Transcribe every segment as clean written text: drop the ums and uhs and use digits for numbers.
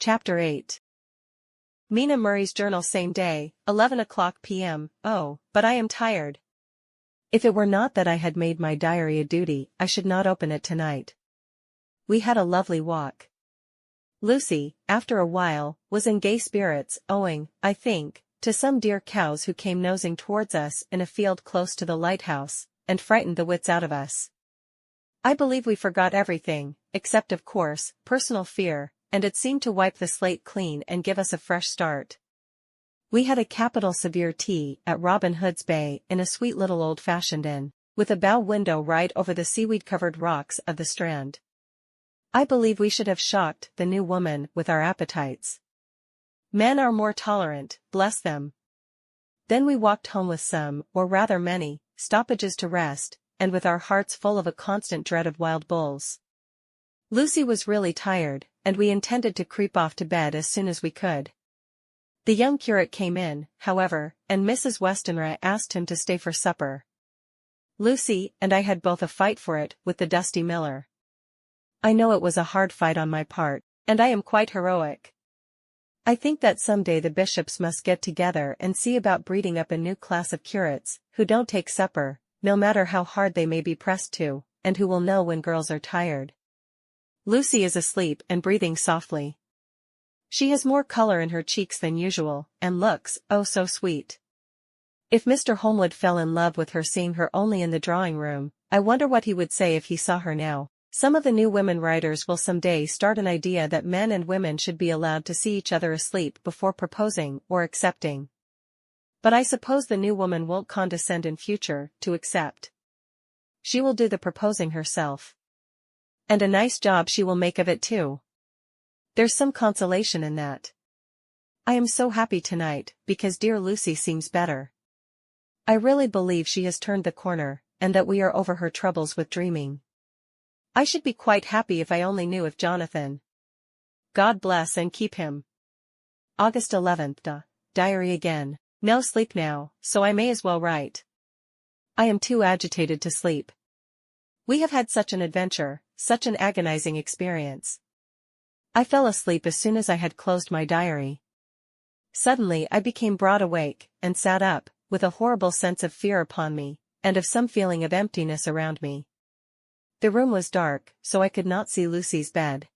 Chapter 8. Mina Murray's journal same day, 11 p.m. Oh, but I am tired. If it were not that I had made my diary a duty, I should not open it tonight. We had a lovely walk. Lucy, after a while, was in gay spirits, owing, I think, to some dear cows who came nosing towards us in a field close to the lighthouse, and frightened the wits out of us. I believe we forgot everything, except of course, personal fear, and it seemed to wipe the slate clean and give us a fresh start. We had a capital severe tea at Robin Hood's Bay in a sweet little old-fashioned inn, with a bow window right over the seaweed-covered rocks of the Strand. I believe we should have shocked the new woman with our appetites. Men are more tolerant, bless them. Then we walked home with some, or rather many, stoppages to rest, and with our hearts full of a constant dread of wild bulls. Lucy was really tired, and we intended to creep off to bed as soon as we could. The young curate came in, however, and Mrs. Westenra asked him to stay for supper. Lucy and I had both a fight for it with the dusty miller. I know it was a hard fight on my part, and I am quite heroic. I think that someday the bishops must get together and see about breeding up a new class of curates, who don't take supper, no matter how hard they may be pressed to, and who will know when girls are tired. Lucy is asleep and breathing softly. She has more color in her cheeks than usual, and looks, oh so sweet. If Mr. Holmwood fell in love with her seeing her only in the drawing-room, I wonder what he would say if he saw her now. Some of the new women writers will someday start an idea that men and women should be allowed to see each other asleep before proposing or accepting. But I suppose the new woman won't condescend in future to accept. She will do the proposing herself. And a nice job she will make of it too. There's some consolation in that. I am so happy tonight, because dear Lucy seems better. I really believe she has turned the corner, and that we are over her troubles with dreaming. I should be quite happy if I only knew if Jonathan. God bless and keep him. August 11th. Diary again. No sleep now, so I may as well write. I am too agitated to sleep. We have had such an adventure, such an agonizing experience. I fell asleep as soon as I had closed my diary. Suddenly I became broad awake, and sat up, with a horrible sense of fear upon me, and of some feeling of emptiness around me. The room was dark, so I could not see Lucy's bed.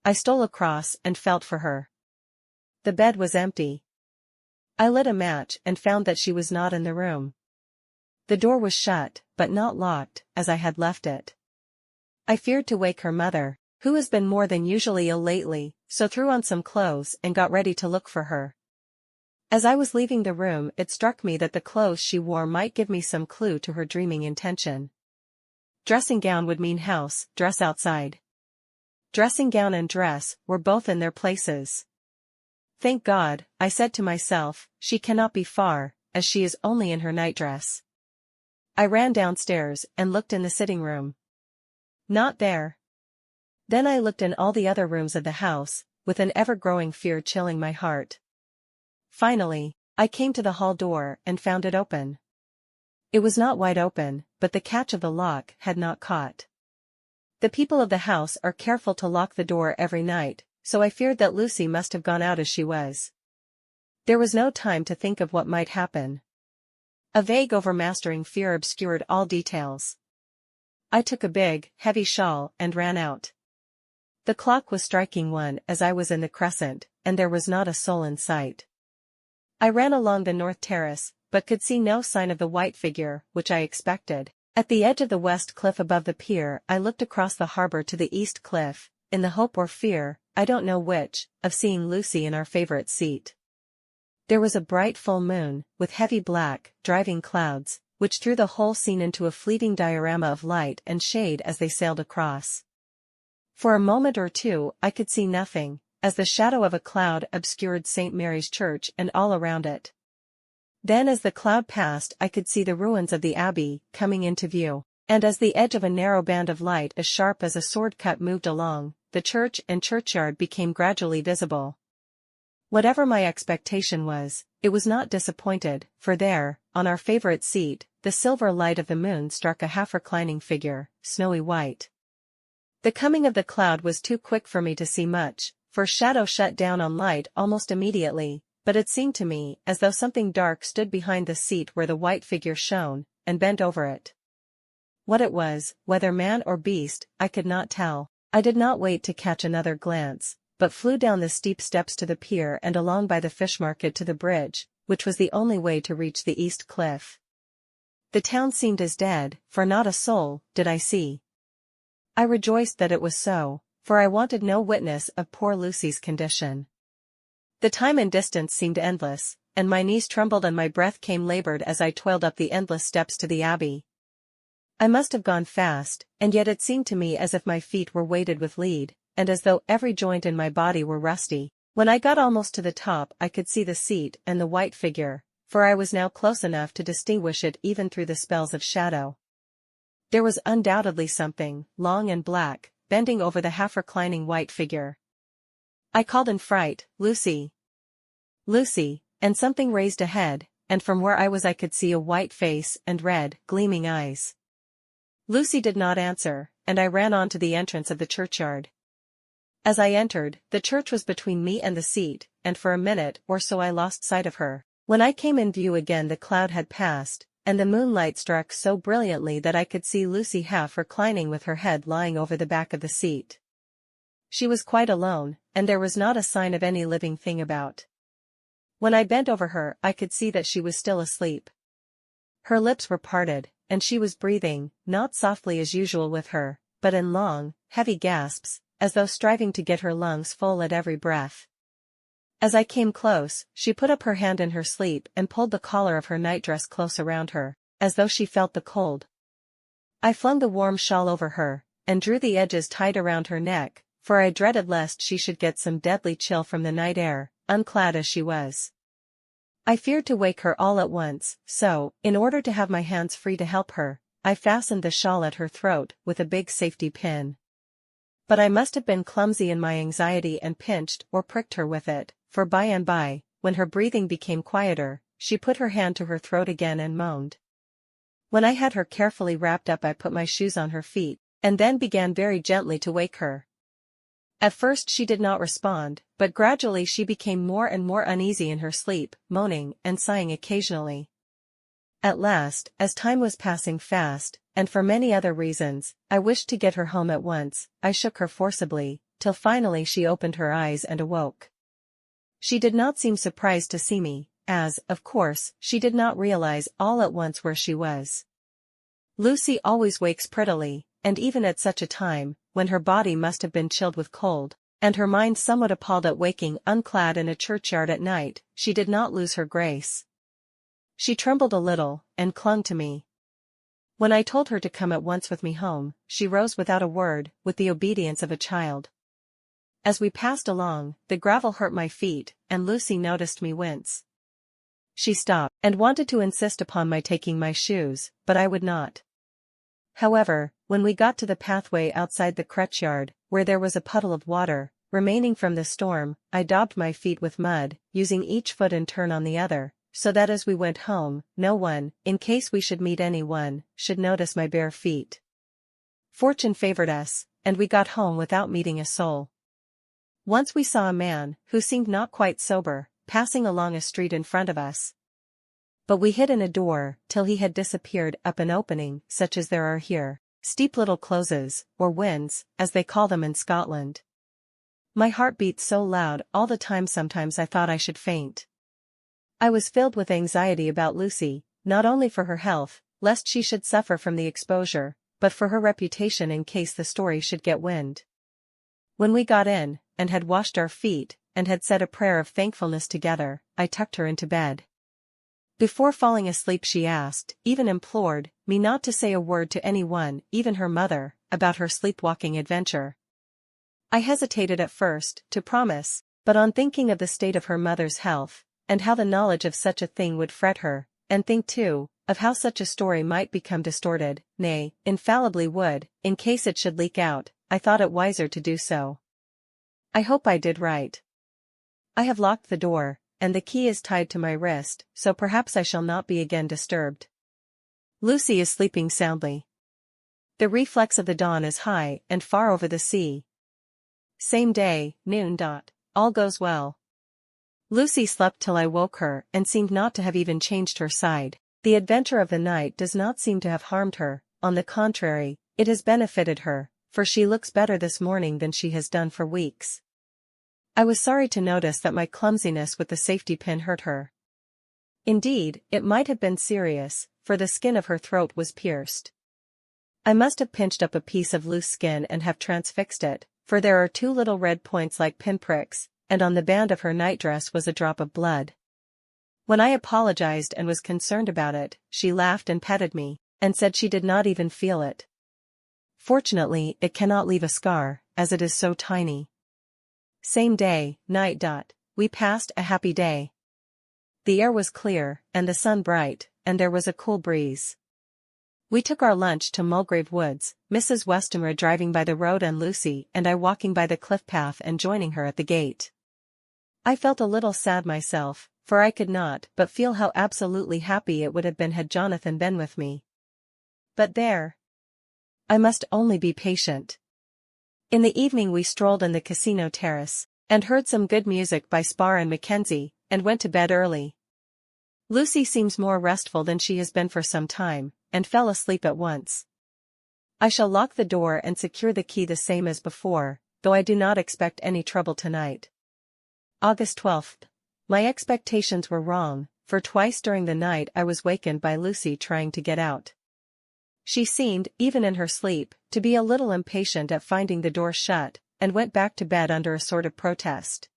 I stole across and felt for her. The bed was empty. I lit a match and found that she was not in the room. The door was shut, but not locked, as I had left it. I feared to wake her mother, who has been more than usually ill lately, so threw on some clothes and got ready to look for her. As I was leaving the room, it struck me that the clothes she wore might give me some clue to her dreaming intention. Dressing gown would mean house, dress outside. Dressing gown and dress were both in their places. Thank God, I said to myself, she cannot be far, as she is only in her nightdress. I ran downstairs and looked in the sitting room. Not there. Then I looked in all the other rooms of the house, with an ever-growing fear chilling my heart. Finally, I came to the hall door and found it open. It was not wide open, but the catch of the lock had not caught. The people of the house are careful to lock the door every night, so I feared that Lucy must have gone out as she was. There was no time to think of what might happen. A vague overmastering fear obscured all details. I took a big, heavy shawl and ran out. The clock was striking 1 as I was in the crescent, and there was not a soul in sight. I ran along the north terrace, but could see no sign of the white figure, which I expected. At the edge of the west cliff above the pier, I looked across the harbor to the east cliff, in the hope or fear, I don't know which, of seeing Lucy in our favorite seat. There was a bright full moon, with heavy black, driving clouds, which threw the whole scene into a fleeting diorama of light and shade as they sailed across. For a moment or two I could see nothing, as the shadow of a cloud obscured St. Mary's Church and all around it. Then as the cloud passed I could see the ruins of the abbey coming into view, and as the edge of a narrow band of light as sharp as a sword cut moved along, the church and churchyard became gradually visible. Whatever my expectation was, it was not disappointed, for there, on our favorite seat, the silver light of the moon struck a half-reclining figure, snowy white. The coming of the cloud was too quick for me to see much, for shadow shut down on light almost immediately, but it seemed to me as though something dark stood behind the seat where the white figure shone, and bent over it. What it was, whether man or beast, I could not tell. I did not wait to catch another glance, but flew down the steep steps to the pier and along by the fish market to the bridge, which was the only way to reach the east cliff. The town seemed as dead, for not a soul did I see. I rejoiced that it was so, for I wanted no witness of poor Lucy's condition. The time and distance seemed endless, and my knees trembled and my breath came labored as I toiled up the endless steps to the abbey. I must have gone fast, and yet it seemed to me as if my feet were weighted with lead, and as though every joint in my body were rusty. When I got almost to the top I could see the seat and the white figure, for I was now close enough to distinguish it even through the spells of shadow. There was undoubtedly something, long and black, bending over the half-reclining white figure. I called in fright, "Lucy! Lucy!" and something raised a head, and from where I was I could see a white face and red, gleaming eyes. Lucy did not answer, and I ran on to the entrance of the churchyard. As I entered, the church was between me and the seat, and for a minute or so I lost sight of her. When I came in view again the cloud had passed, and the moonlight struck so brilliantly that I could see Lucy half reclining with her head lying over the back of the seat. She was quite alone, and there was not a sign of any living thing about. When I bent over her I could see that she was still asleep. Her lips were parted, and she was breathing, not softly as usual with her, but in long, heavy gasps, as though striving to get her lungs full at every breath. As I came close, she put up her hand in her sleep and pulled the collar of her nightdress close around her, as though she felt the cold. I flung the warm shawl over her, and drew the edges tight around her neck, for I dreaded lest she should get some deadly chill from the night air, unclad as she was. I feared to wake her all at once, so, in order to have my hands free to help her, I fastened the shawl at her throat with a big safety pin. But I must have been clumsy in my anxiety and pinched or pricked her with it, for by and by, when her breathing became quieter, she put her hand to her throat again and moaned. When I had her carefully wrapped up I put my shoes on her feet, and then began very gently to wake her. At first she did not respond, but gradually she became more and more uneasy in her sleep, moaning and sighing occasionally. At last, as time was passing fast, and for many other reasons, I wished to get her home at once, I shook her forcibly, till finally she opened her eyes and awoke. She did not seem surprised to see me, as, of course, she did not realize all at once where she was. Lucy always wakes prettily, and even at such a time, when her body must have been chilled with cold, and her mind somewhat appalled at waking unclad in a churchyard at night, she did not lose her grace. She trembled a little, and clung to me. When I told her to come at once with me home, she rose without a word, with the obedience of a child. As we passed along, the gravel hurt my feet, and Lucy noticed me wince. She stopped, and wanted to insist upon my taking my shoes, but I would not. However, when we got to the pathway outside the churchyard, where there was a puddle of water, remaining from the storm, I daubed my feet with mud, using each foot in turn on the other, so that as we went home, no one, in case we should meet anyone, should notice my bare feet. Fortune favored us, and we got home without meeting a soul. Once we saw a man, who seemed not quite sober, passing along a street in front of us. But we hid in a door, till he had disappeared up an opening, such as there are here, steep little closes, or wynds, as they call them in Scotland. My heart beat so loud all the time sometimes I thought I should faint. I was filled with anxiety about Lucy, not only for her health, lest she should suffer from the exposure, but for her reputation in case the story should get wind. When we got in, and had washed our feet, and had said a prayer of thankfulness together, I tucked her into bed. Before falling asleep she asked, even implored, me not to say a word to anyone, even her mother, about her sleepwalking adventure. I hesitated at first, to promise, but on thinking of the state of her mother's health, and how the knowledge of such a thing would fret her, and think too, of how such a story might become distorted, nay, infallibly would, in case it should leak out, I thought it wiser to do so. I hope I did right. I have locked the door, and the key is tied to my wrist, so perhaps I shall not be again disturbed. Lucy is sleeping soundly. The reflex of the dawn is high and far over the sea. Same day, noon. all goes well. Lucy slept till I woke her and seemed not to have even changed her side. The adventure of the night does not seem to have harmed her, on the contrary, it has benefited her, for she looks better this morning than she has done for weeks. I was sorry to notice that my clumsiness with the safety pin hurt her. Indeed, it might have been serious, for the skin of her throat was pierced. I must have pinched up a piece of loose skin and have transfixed it, for there are 2 little red points like pinpricks, and on the band of her nightdress was a drop of blood. When I apologized and was concerned about it, she laughed and petted me, and said she did not even feel it. Fortunately, it cannot leave a scar, as it is so tiny. Same day, night. We passed a happy day. The air was clear, and the sun bright, and there was a cool breeze. We took our lunch to Mulgrave Woods, Mrs. Westenra driving by the road and Lucy and I walking by the cliff path and joining her at the gate. I felt a little sad myself, for I could not but feel how absolutely happy it would have been had Jonathan been with me. But there. I must only be patient. In the evening we strolled in the casino terrace, and heard some good music by Spar and Mackenzie, and went to bed early. Lucy seems more restful than she has been for some time, and fell asleep at once. I shall lock the door and secure the key the same as before, though I do not expect any trouble tonight. August 12th. My expectations were wrong, for twice during the night I was wakened by Lucy trying to get out. She seemed, even in her sleep, to be a little impatient at finding the door shut, and went back to bed under a sort of protest.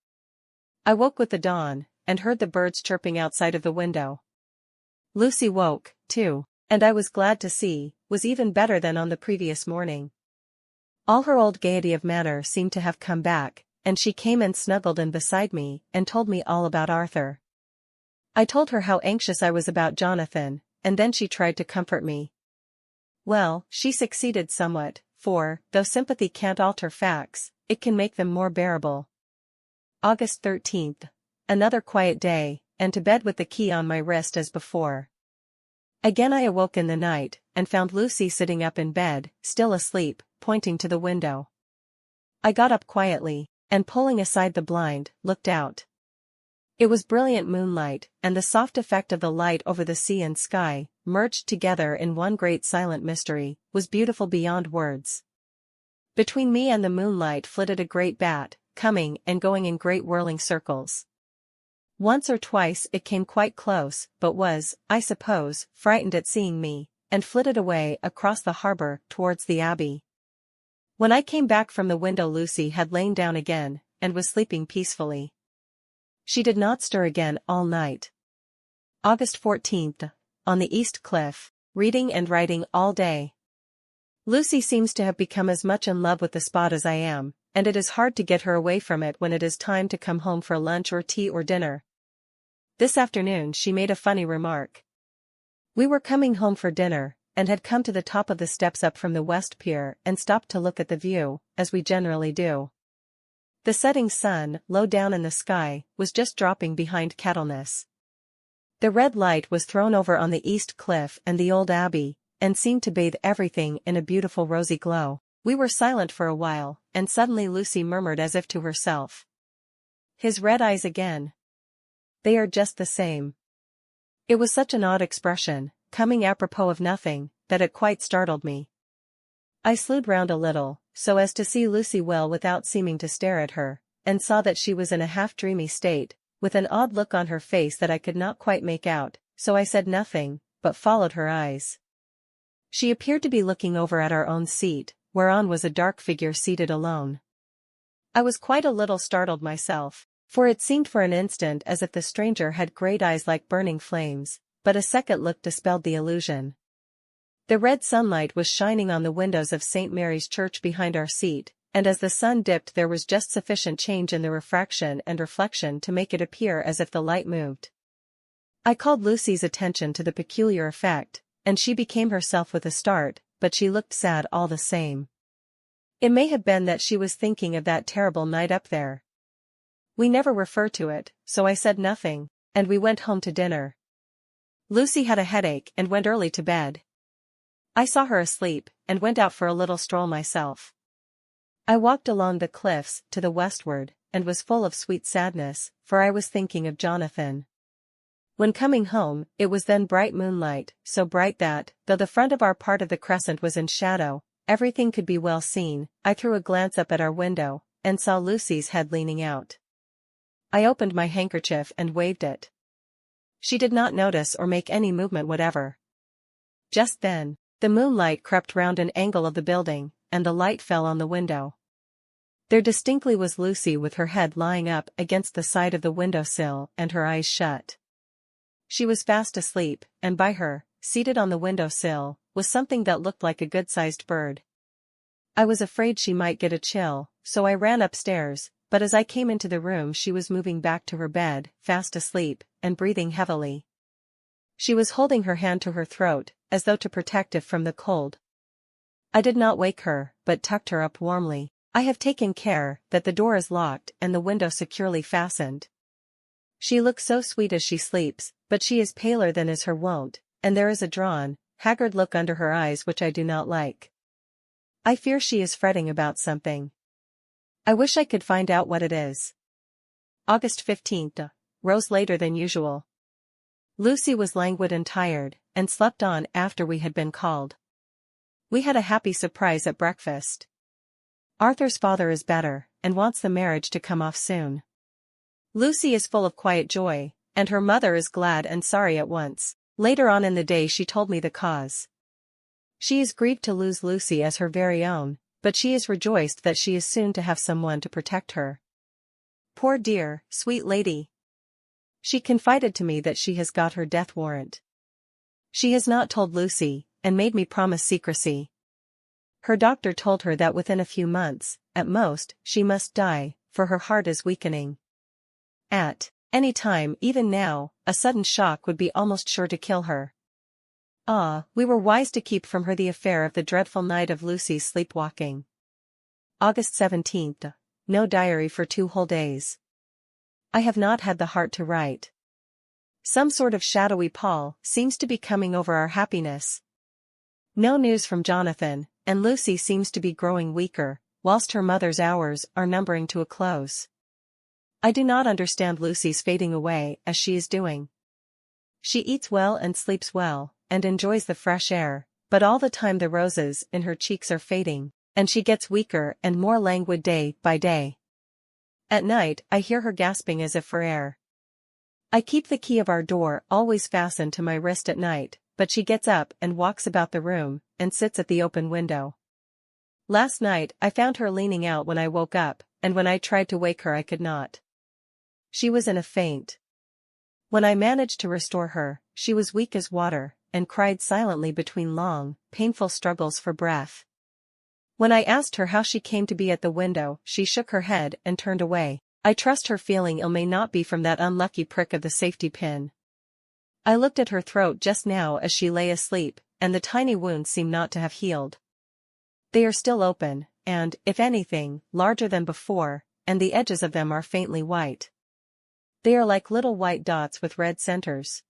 I woke with the dawn, and heard the birds chirping outside of the window. Lucy woke, too, and I was glad to see, was even better than on the previous morning. All her old gaiety of manner seemed to have come back, and she came and snuggled in beside me and told me all about Arthur. I told her how anxious I was about Jonathan, and then she tried to comfort me. Well, she succeeded somewhat, for, though sympathy can't alter facts, it can make them more bearable. August 13th. Another quiet day, and to bed with the key on my wrist as before. Again I awoke in the night, and found Lucy sitting up in bed, still asleep, pointing to the window. I got up quietly, and pulling aside the blind, looked out. It was brilliant moonlight, and the soft effect of the light over the sea and sky, merged together in one great silent mystery, was beautiful beyond words. Between me and the moonlight flitted a great bat, coming and going in great whirling circles. Once or twice it came quite close, but was, I suppose, frightened at seeing me, and flitted away across the harbor towards the abbey. When I came back from the window Lucy had lain down again, and was sleeping peacefully. She did not stir again all night. August 14th. On the East Cliff, reading and writing all day. Lucy seems to have become as much in love with the spot as I am, and it is hard to get her away from it when it is time to come home for lunch or tea or dinner. This afternoon she made a funny remark. We were coming home for dinner, and had come to the top of the steps up from the West Pier and stopped to look at the view, as we generally do. The setting sun, low down in the sky, was just dropping behind Kettleness. The red light was thrown over on the East Cliff and the old abbey, and seemed to bathe everything in a beautiful rosy glow. We were silent for a while, and suddenly Lucy murmured as if to herself. His red eyes again. They are just the same. It was such an odd expression, coming apropos of nothing, that it quite startled me. I slewed round a little, so as to see Lucy well without seeming to stare at her, and saw that she was in a half-dreamy state, with an odd look on her face that I could not quite make out, so I said nothing, but followed her eyes. She appeared to be looking over at our own seat, whereon was a dark figure seated alone. I was quite a little startled myself, for it seemed for an instant as if the stranger had great eyes like burning flames, but a second look dispelled the illusion. The red sunlight was shining on the windows of St. Mary's Church behind our seat, and as the sun dipped there was just sufficient change in the refraction and reflection to make it appear as if the light moved. I called Lucy's attention to the peculiar effect, and she became herself with a start, but she looked sad all the same. It may have been that she was thinking of that terrible night up there. We never refer to it, so I said nothing, and we went home to dinner. Lucy had a headache and went early to bed. I saw her asleep, and went out for a little stroll myself. I walked along the cliffs to the westward, and was full of sweet sadness, for I was thinking of Jonathan. When coming home, it was then bright moonlight, so bright that, though the front of our part of the crescent was in shadow, everything could be well seen. I threw a glance up at our window, and saw Lucy's head leaning out. I opened my handkerchief and waved it. She did not notice or make any movement whatever. Just then, the moonlight crept round an angle of the building, and the light fell on the window. There distinctly was Lucy with her head lying up against the side of the window-sill and her eyes shut. She was fast asleep, and by her, seated on the window-sill, was something that looked like a good-sized bird. I was afraid she might get a chill, so I ran upstairs, but as I came into the room she was moving back to her bed, fast asleep, and breathing heavily. She was holding her hand to her throat, as though to protect it from the cold. I did not wake her, but tucked her up warmly. I have taken care that the door is locked and the window securely fastened. She looks so sweet as she sleeps, but she is paler than is her wont, and there is a drawn, haggard look under her eyes which I do not like. I fear she is fretting about something. I wish I could find out what it is. August 15th. Rose later than usual. Lucy was languid and tired, and slept on after we had been called. We had a happy surprise at breakfast. Arthur's father is better, and wants the marriage to come off soon. Lucy is full of quiet joy, and her mother is glad and sorry at once. Later on in the day she told me the cause. She is grieved to lose Lucy as her very own, but she is rejoiced that she is soon to have someone to protect her. Poor dear, sweet lady. She confided to me that she has got her death warrant. She has not told Lucy, and made me promise secrecy. Her doctor told her that within a few months, at most, she must die, for her heart is weakening. At any time, even now, a sudden shock would be almost sure to kill her. Ah, we were wise to keep from her the affair of the dreadful night of Lucy's sleepwalking. August 17th. No diary for 2 whole days. I have not had the heart to write. Some sort of shadowy pall seems to be coming over our happiness. No news from Jonathan, and Lucy seems to be growing weaker, whilst her mother's hours are numbering to a close. I do not understand Lucy's fading away as she is doing. She eats well and sleeps well, and enjoys the fresh air, but all the time the roses in her cheeks are fading, and she gets weaker and more languid day by day. At night I hear her gasping as if for air. I keep the key of our door always fastened to my wrist at night, but she gets up and walks about the room, and sits at the open window. Last night I found her leaning out when I woke up, and when I tried to wake her I could not. She was in a faint. When I managed to restore her, she was weak as water, and cried silently between long, painful struggles for breath. When I asked her how she came to be at the window, she shook her head and turned away. I trust her feeling ill may not be from that unlucky prick of the safety pin. I looked at her throat just now as she lay asleep, and the tiny wounds seem not to have healed. They are still open, and, if anything, larger than before, and the edges of them are faintly white. They are like little white dots with red centers.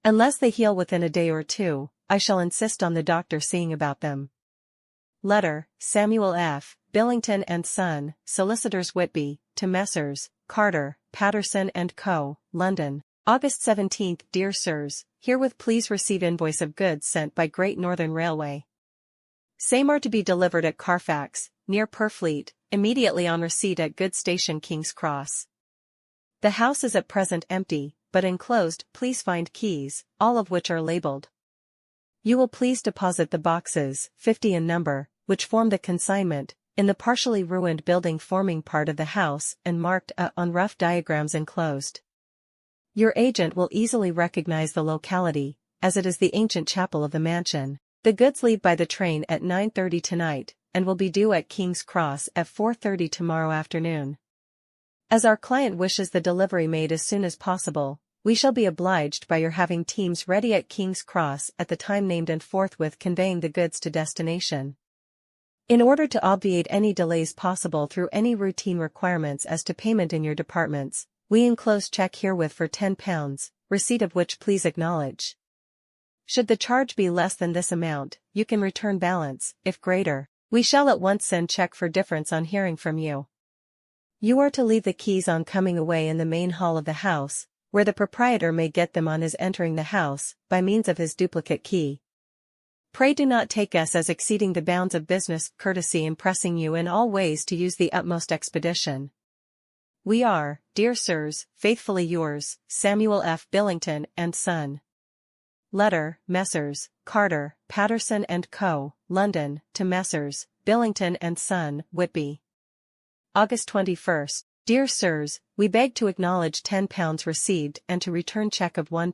Unless they heal within a day or two, I shall insist on the doctor seeing about them. Letter, Samuel F. Billington and Son, Solicitors Whitby, to Messrs. Carter, Patterson and Co., London. August 17th. Dear Sirs, herewith please receive invoice of goods sent by Great Northern Railway. Same are to be delivered at Carfax, near Purfleet, immediately on receipt at goods station King's Cross. The house is at present empty, but enclosed please find keys, all of which are labeled. You will please deposit the boxes, 50 in number, which form the consignment, in the partially ruined building forming part of the house and marked A on rough diagrams enclosed. Your agent will easily recognize the locality, as it is the ancient chapel of the mansion. The goods leave by the train at 9:30 tonight, and will be due at King's Cross at 4:30 tomorrow afternoon. As our client wishes the delivery made as soon as possible, we shall be obliged by your having teams ready at King's Cross at the time named and forthwith conveying the goods to destination. In order to obviate any delays possible through any routine requirements as to payment in your departments, we enclose check herewith for £10, receipt of which please acknowledge. Should the charge be less than this amount, you can return balance. If greater, we shall at once send check for difference on hearing from you. You are to leave the keys on coming away in the main hall of the house, where the proprietor may get them on his entering the house, by means of his duplicate key. Pray do not take us as exceeding the bounds of business courtesy in pressing you in all ways to use the utmost expedition. We are, dear sirs, faithfully yours, Samuel F. Billington and Son. Letter, Messrs. Carter, Patterson and Co., London, to Messrs. Billington and Son, Whitby. August 21. Dear Sirs, we beg to acknowledge £10 received and to return cheque of £1,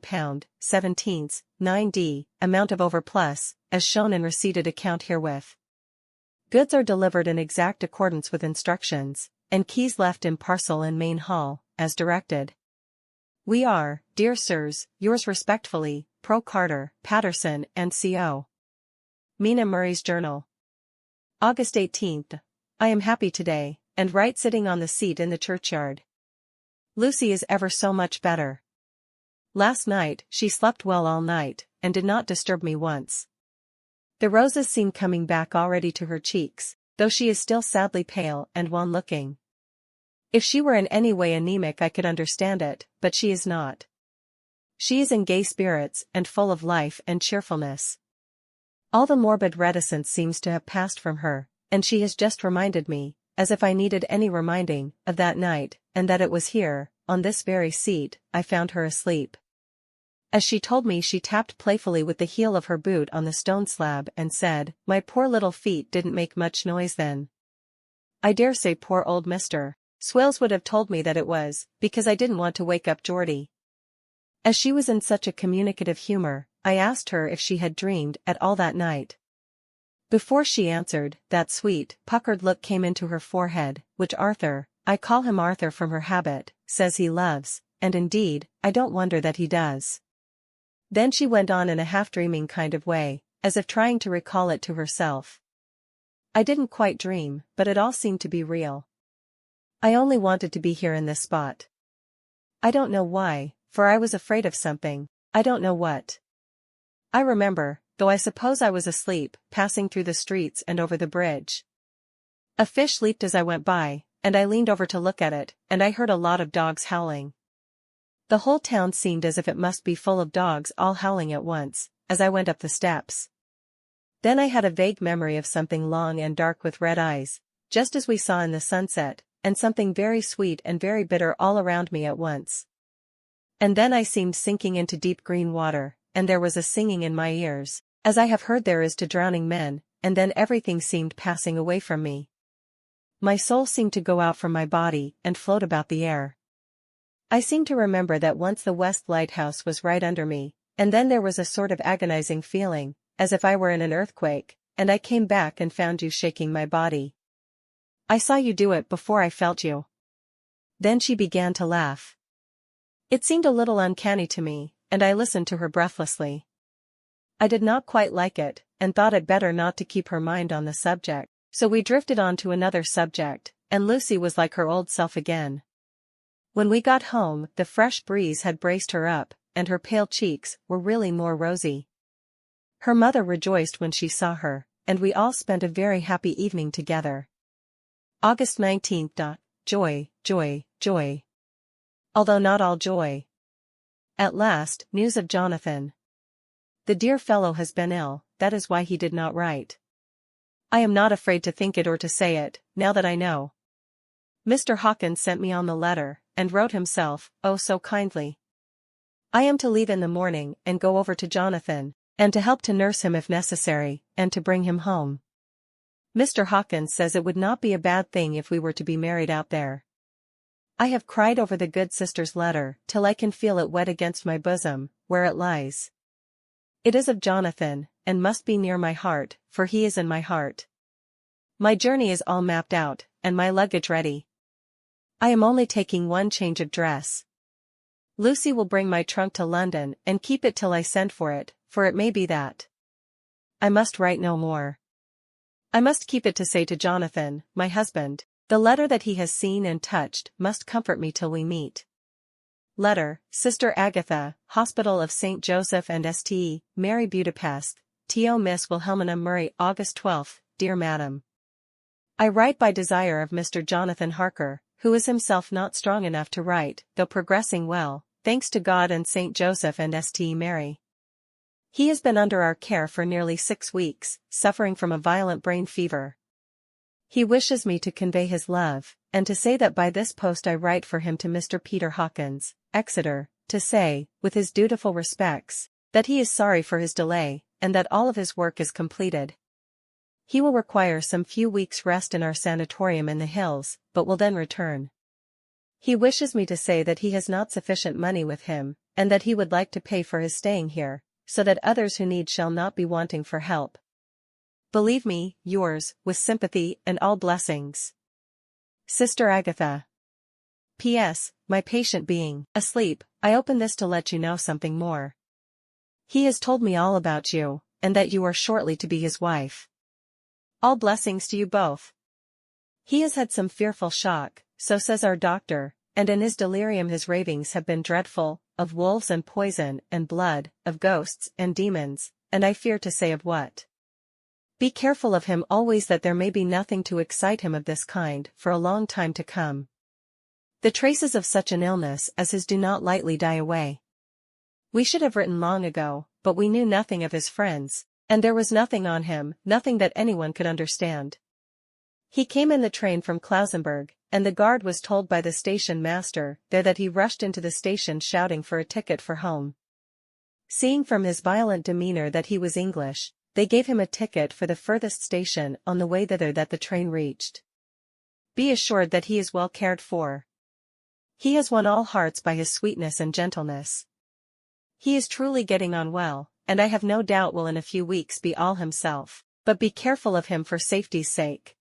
17s, 9d, amount of overplus, as shown in receipted account herewith. Goods are delivered in exact accordance with instructions, and keys left in parcel in main hall, as directed. We are, dear Sirs, yours respectfully, Pro Carter, Patterson and Co. Mina Murray's Journal. August 18. I am happy today, and right sitting on the seat in the churchyard. Lucy is ever so much better. Last night she slept well all night, and did not disturb me once. The roses seem coming back already to her cheeks, though she is still sadly pale and wan-looking. If she were in any way anemic I could understand it, but she is not. She is in gay spirits and full of life and cheerfulness. All the morbid reticence seems to have passed from her, and she has just reminded me, as if I needed any reminding, of that night, and that it was here, on this very seat, I found her asleep. As she told me she tapped playfully with the heel of her boot on the stone slab and said, "My poor little feet didn't make much noise then." I dare say poor old Mr. Swales would have told me that it was, because I didn't want to wake up Geordie. As she was in such a communicative humor, I asked her if she had dreamed at all that night. Before she answered, that sweet, puckered look came into her forehead, which Arthur, I call him Arthur from her habit, says he loves, and indeed, I don't wonder that he does. Then she went on in a half-dreaming kind of way, as if trying to recall it to herself. I didn't quite dream, but it all seemed to be real. I only wanted to be here in this spot. I don't know why, for I was afraid of something, I don't know what. I remember, though I suppose I was asleep, passing through the streets and over the bridge. A fish leaped as I went by, and I leaned over to look at it, and I heard a lot of dogs howling. The whole town seemed as if it must be full of dogs all howling at once, as I went up the steps. Then I had a vague memory of something long and dark with red eyes, just as we saw in the sunset, and something very sweet and very bitter all around me at once. And then I seemed sinking into deep green water, and there was a singing in my ears, as I have heard there is to drowning men, and then everything seemed passing away from me. My soul seemed to go out from my body and float about the air. I seem to remember that once the West Lighthouse was right under me, and then there was a sort of agonizing feeling, as if I were in an earthquake, and I came back and found you shaking my body. I saw you do it before I felt you. Then she began to laugh. It seemed a little uncanny to me, and I listened to her breathlessly. I did not quite like it, and thought it better not to keep her mind on the subject, so we drifted on to another subject, and Lucy was like her old self again. When we got home, the fresh breeze had braced her up, and her pale cheeks were really more rosy. Her mother rejoiced when she saw her, and we all spent a very happy evening together. August 19. Joy, joy, joy. Although not all joy. At last, news of Jonathan. The dear fellow has been ill, that is why he did not write. I am not afraid to think it or to say it, now that I know. Mr. Hawkins sent me on the letter, and wrote himself, oh so kindly. I am to leave in the morning and go over to Jonathan, and to help to nurse him if necessary, and to bring him home. Mr. Hawkins says it would not be a bad thing if we were to be married out there. I have cried over the good sister's letter till I can feel it wet against my bosom, where it lies. It is of Jonathan, and must be near my heart, for he is in my heart. My journey is all mapped out, and my luggage ready. I am only taking one change of dress. Lucy will bring my trunk to London and keep it till I send for it may be that I must write no more. I must keep it to say to Jonathan, my husband, the letter that he has seen and touched must comfort me till we meet. Letter, Sister Agatha, Hospital of St. Joseph and St. Mary Budapest, to Miss Wilhelmina Murray August 12, Dear Madam. I write by desire of Mr. Jonathan Harker, who is himself not strong enough to write, though progressing well, thanks to God and Saint Joseph and St. Mary. He has been under our care for nearly 6 weeks, suffering from a violent brain fever. He wishes me to convey his love, and to say that by this post I write for him to Mr. Peter Hawkins, Exeter, to say, with his dutiful respects, that he is sorry for his delay, and that all of his work is completed. He will require some few weeks' rest in our sanatorium in the hills, but will then return. He wishes me to say that he has not sufficient money with him, and that he would like to pay for his staying here, so that others who need shall not be wanting for help. Believe me, yours, with sympathy and all blessings, Sister Agatha. P.S. My patient being asleep, I open this to let you know something more. He has told me all about you, and that you are shortly to be his wife. All blessings to you both. He has had some fearful shock, so says our doctor, and in his delirium his ravings have been dreadful, of wolves and poison and blood, of ghosts and demons, and I fear to say of what. Be careful of him always, that there may be nothing to excite him of this kind for a long time to come. The traces of such an illness as his do not lightly die away. We should have written long ago, but we knew nothing of his friends, and there was nothing on him, nothing that anyone could understand. He came in the train from Klausenburg, and the guard was told by the station master there that he rushed into the station shouting for a ticket for home. Seeing from his violent demeanor that he was English, they gave him a ticket for the furthest station on the way thither that the train reached. Be assured that he is well cared for. He has won all hearts by his sweetness and gentleness. He is truly getting on well, and I have no doubt will in a few weeks be all himself, but be careful of him for safety's sake.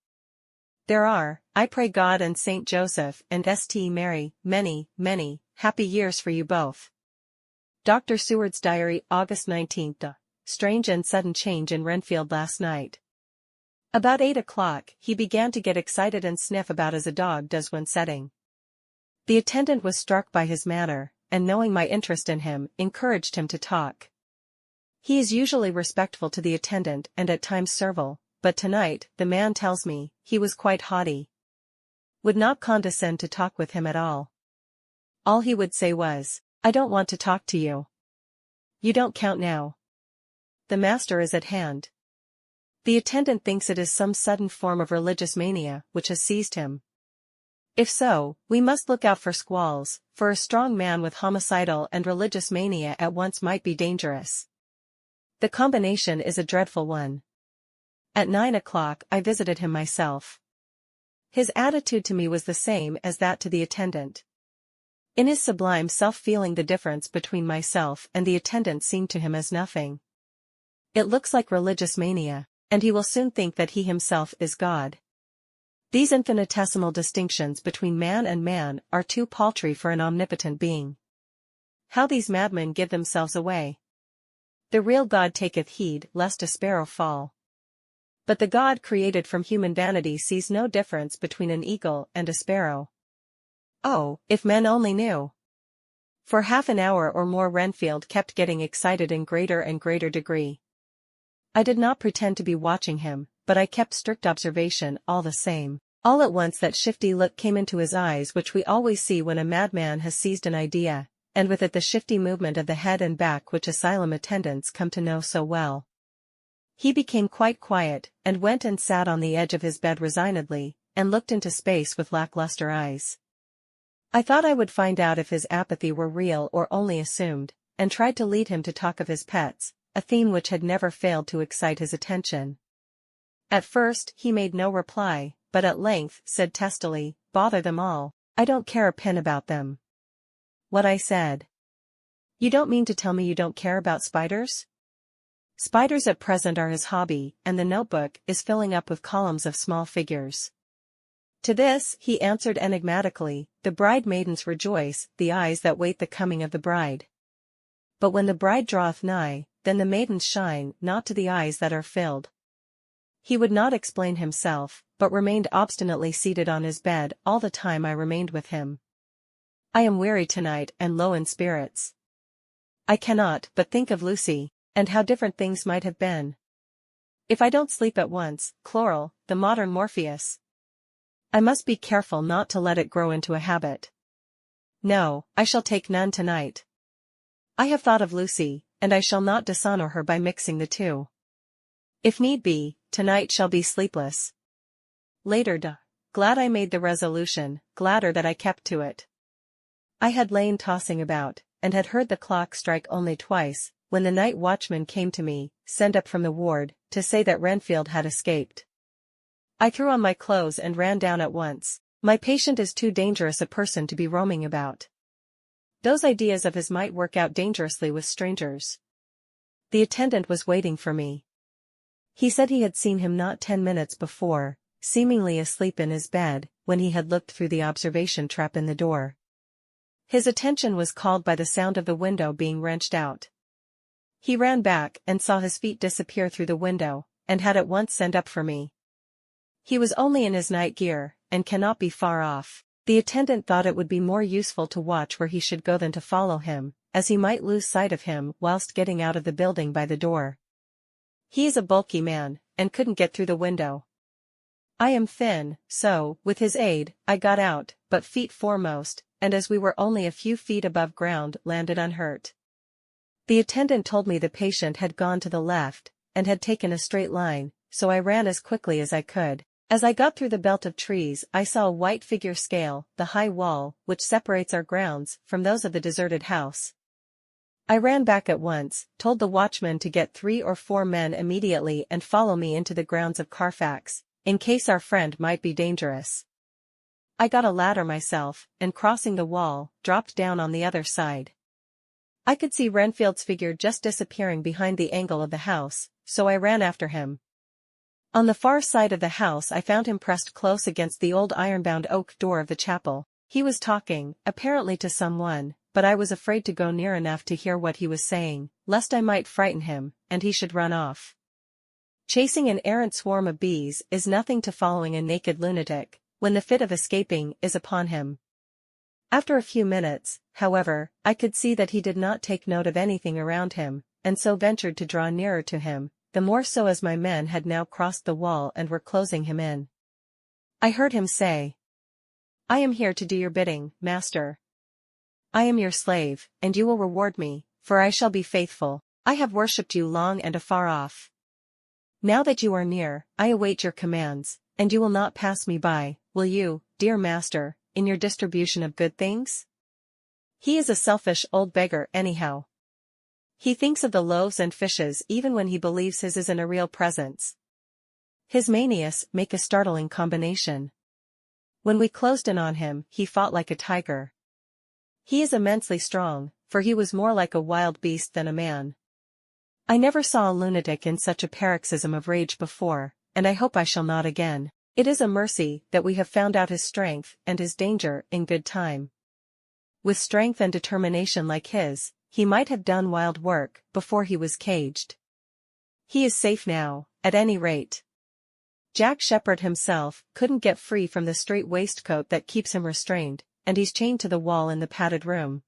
There are, I pray God and Saint Joseph and St. Mary, many, many, happy years for you both. Dr. Seward's Diary, August 19th. Strange and sudden change in Renfield last night. About 8 o'clock, he began to get excited and sniff about as a dog does when setting. The attendant was struck by his manner, and knowing my interest in him, encouraged him to talk. He is usually respectful to the attendant and at times servile, but tonight, the man tells me, he was quite haughty. Would not condescend to talk with him at all. All he would say was, "I don't want to talk to you. You don't count now. The master is at hand." The attendant thinks it is some sudden form of religious mania which has seized him. If so, we must look out for squalls, for a strong man with homicidal and religious mania at once might be dangerous. The combination is a dreadful one. At 9 o'clock I visited him myself. His attitude to me was the same as that to the attendant. In his sublime self-feeling the difference between myself and the attendant seemed to him as nothing. It looks like religious mania, and he will soon think that he himself is God. These infinitesimal distinctions between man and man are too paltry for an omnipotent being. How these madmen give themselves away! The real God taketh heed lest a sparrow fall. But the God created from human vanity sees no difference between an eagle and a sparrow. Oh, if men only knew! For half an hour or more Renfield kept getting excited in greater and greater degree. I did not pretend to be watching him, but I kept strict observation all the same. All at once that shifty look came into his eyes which we always see when a madman has seized an idea, and with it the shifty movement of the head and back which asylum attendants come to know so well. He became quite quiet, and went and sat on the edge of his bed resignedly, and looked into space with lackluster eyes. I thought I would find out if his apathy were real or only assumed, and tried to lead him to talk of his pets, a theme which had never failed to excite his attention. At first he made no reply, but at length said testily, "Bother them all, I don't care a pin about them." What I said. You don't mean to tell me you don't care about spiders? Spiders at present are his hobby, and the notebook is filling up with columns of small figures. To this he answered enigmatically, "The bride maidens rejoice, the eyes that wait the coming of the bride. But when the bride draweth nigh, then the maidens shine not to the eyes that are filled." He would not explain himself, but remained obstinately seated on his bed all the time I remained with him. I am weary tonight and low in spirits. I cannot but think of Lucy, and how different things might have been. If I don't sleep at once, chloral, the modern Morpheus. I must be careful not to let it grow into a habit. No, I shall take none tonight. I have thought of Lucy, and I shall not dishonor her by mixing the two. If need be, tonight shall be sleepless. Later. Glad I made the resolution, gladder that I kept to it. I had lain tossing about, and had heard the clock strike only twice, when the night watchman came to me, sent up from the ward, to say that Renfield had escaped. I threw on my clothes and ran down at once. My patient is too dangerous a person to be roaming about. Those ideas of his might work out dangerously with strangers. The attendant was waiting for me. He said he had seen him not 10 minutes before, seemingly asleep in his bed, when he had looked through the observation trap in the door. His attention was called by the sound of the window being wrenched out. He ran back and saw his feet disappear through the window, and had at once sent up for me. He was only in his night gear, and cannot be far off. The attendant thought it would be more useful to watch where he should go than to follow him, as he might lose sight of him whilst getting out of the building by the door. He is a bulky man, and couldn't get through the window. I am thin, so, with his aid, I got out, but feet foremost, and as we were only a few feet above ground, landed unhurt. The attendant told me the patient had gone to the left, and had taken a straight line, so I ran as quickly as I could. As I got through the belt of trees, I saw a white figure scale the high wall, which separates our grounds from those of the deserted house. I ran back at once, told the watchman to get 3 or 4 men immediately and follow me into the grounds of Carfax, in case our friend might be dangerous. I got a ladder myself, and crossing the wall, dropped down on the other side. I could see Renfield's figure just disappearing behind the angle of the house, so I ran after him. On the far side of the house I found him pressed close against the old iron-bound oak door of the chapel. He was talking, apparently to someone, but I was afraid to go near enough to hear what he was saying, lest I might frighten him, and he should run off. Chasing an errant swarm of bees is nothing to following a naked lunatic, when the fit of escaping is upon him. After a few minutes, however, I could see that he did not take note of anything around him, and so ventured to draw nearer to him, the more so as my men had now crossed the wall and were closing him in. I heard him say, "I am here to do your bidding, master. I am your slave, and you will reward me, for I shall be faithful. I have worshipped you long and afar off. Now that you are near, I await your commands, and you will not pass me by, will you, dear master, in your distribution of good things?" He is a selfish old beggar anyhow. He thinks of the loaves and fishes even when he believes his is in a real presence. His manias make a startling combination. When we closed in on him, he fought like a tiger. He is immensely strong, for he was more like a wild beast than a man. I never saw a lunatic in such a paroxysm of rage before, and I hope I shall not again. It is a mercy that we have found out his strength and his danger in good time. With strength and determination like his, he might have done wild work before he was caged. He is safe now, at any rate. Jack Sheppard himself couldn't get free from the strait waistcoat that keeps him restrained, and he's chained to the wall in the padded room.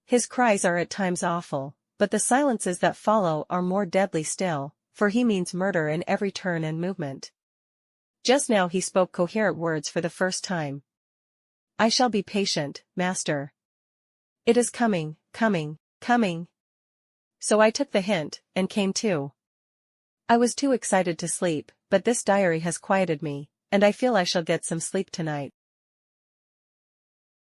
His cries are at times awful, but the silences that follow are more deadly still, for he means murder in every turn and movement. Just now he spoke coherent words for the first time. "I shall be patient, master. It is coming, coming, coming." So I took the hint, and came to. I was too excited to sleep, but this diary has quieted me, and I feel I shall get some sleep tonight.